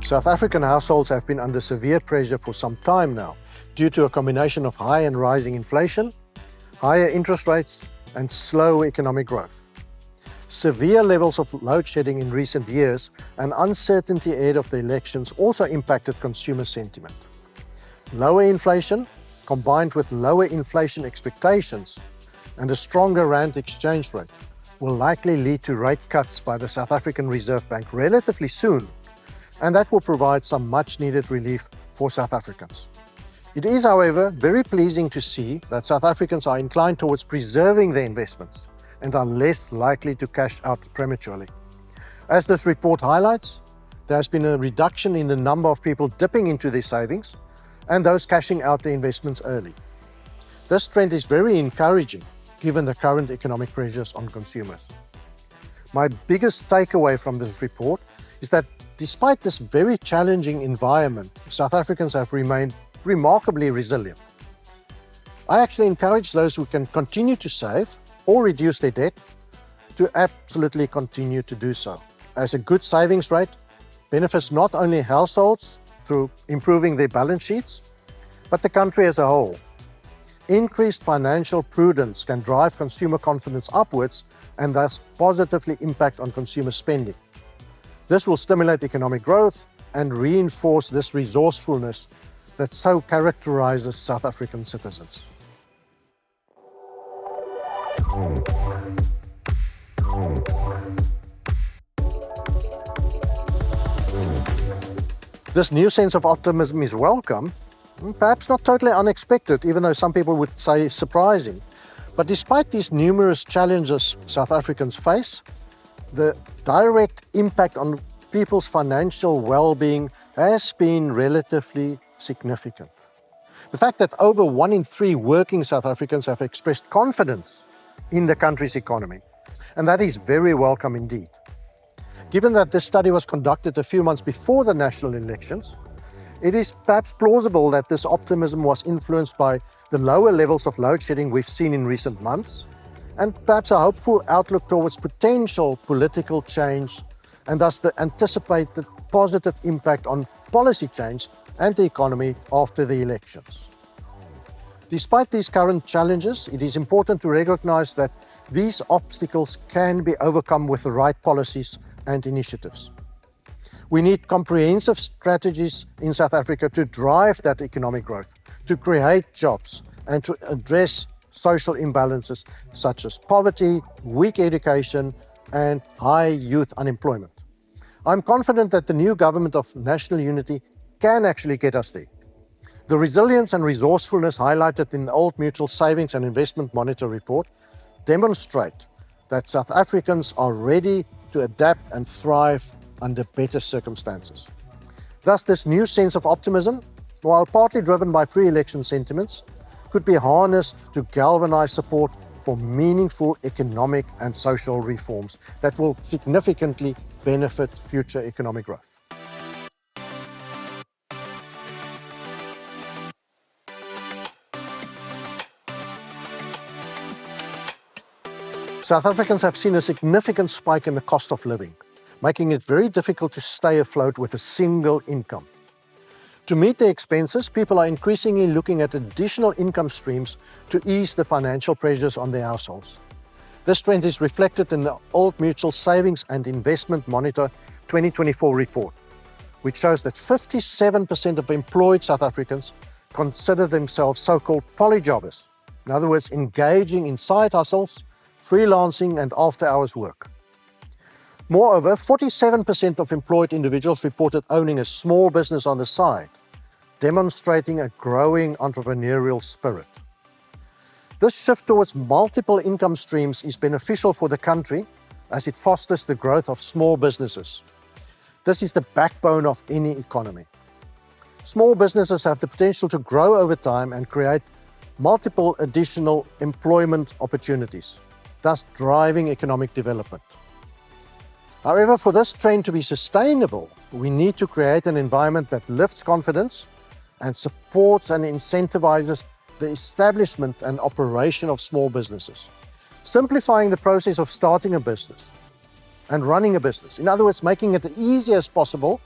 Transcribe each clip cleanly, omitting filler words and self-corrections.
South African households have been under severe pressure for some time now due to a combination of high and rising inflation, higher interest rates, and slow economic growth. Severe levels of load shedding in recent years and uncertainty ahead of the elections also impacted consumer sentiment. Lower inflation, combined with lower inflation expectations and a stronger rand exchange rate, will likely lead to rate cuts by the South African Reserve Bank relatively soon, and that will provide some much-needed relief for South Africans. It is, however, very pleasing to see that South Africans are inclined towards preserving their investments and are less likely to cash out prematurely. As this report highlights, there has been a reduction in the number of people dipping into their savings and those cashing out their investments early. This trend is very encouraging given the current economic pressures on consumers. My biggest takeaway from this report is that despite this very challenging environment, South Africans have remained remarkably resilient. I actually encourage those who can continue to save or reduce their debt to absolutely continue to do so, as a good savings rate benefits not only households through improving their balance sheets, but the country as a whole. Increased financial prudence can drive consumer confidence upwards and thus positively impact on consumer spending. This will stimulate economic growth and reinforce this resourcefulness that so characterizes South African citizens. This new sense of optimism is welcome, perhaps not totally unexpected, even though some people would say surprising. But despite these numerous challenges South Africans face, the direct impact on people's financial well-being has been relatively significant. The fact that over 1 in 3 working South Africans have expressed confidence in the country's economy, and that is very welcome indeed. Given that this study was conducted a few months before the national elections, it is perhaps plausible that this optimism was influenced by the lower levels of load shedding we've seen in recent months, and perhaps a hopeful outlook towards potential political change, and thus the anticipated positive impact on policy change and the economy after the elections. Despite these current challenges, it is important to recognize that these obstacles can be overcome with the right policies and initiatives. We need comprehensive strategies in South Africa to drive that economic growth, to create jobs, and to address social imbalances such as poverty, weak education, and high youth unemployment. I'm confident that the new government of national unity can actually get us there. The resilience and resourcefulness highlighted in the Old Mutual Savings and Investment Monitor report demonstrate that South Africans are ready to adapt and thrive under better circumstances. Thus, this new sense of optimism, while partly driven by pre-election sentiments, could be harnessed to galvanize support for meaningful economic and social reforms that will significantly benefit future economic growth. South Africans have seen a significant spike in the cost of living, making it very difficult to stay afloat with a single income. To meet their expenses, people are increasingly looking at additional income streams to ease the financial pressures on their households. This trend is reflected in the Old Mutual Savings and Investment Monitor 2024 report, which shows that 57% of employed South Africans consider themselves so-called polyjobbers, in other words, engaging in side hustles, freelancing, and after-hours work. Moreover, 47% of employed individuals reported owning a small business on the side, demonstrating a growing entrepreneurial spirit. This shift towards multiple income streams is beneficial for the country as it fosters the growth of small businesses. This is the backbone of any economy. Small businesses have the potential to grow over time and create multiple additional employment opportunities, thus driving economic development. However, for this trend to be sustainable, we need to create an environment that lifts confidence and supports and incentivizes the establishment and operation of small businesses, simplifying the process of starting a business and running a business. In other words, making it as easy as possible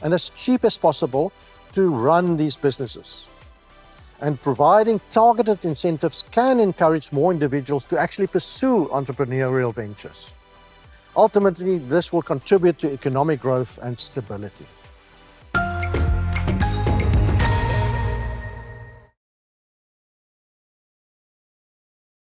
and as cheap as possible to run these businesses. And providing targeted incentives can encourage more individuals to actually pursue entrepreneurial ventures. Ultimately, this will contribute to economic growth and stability.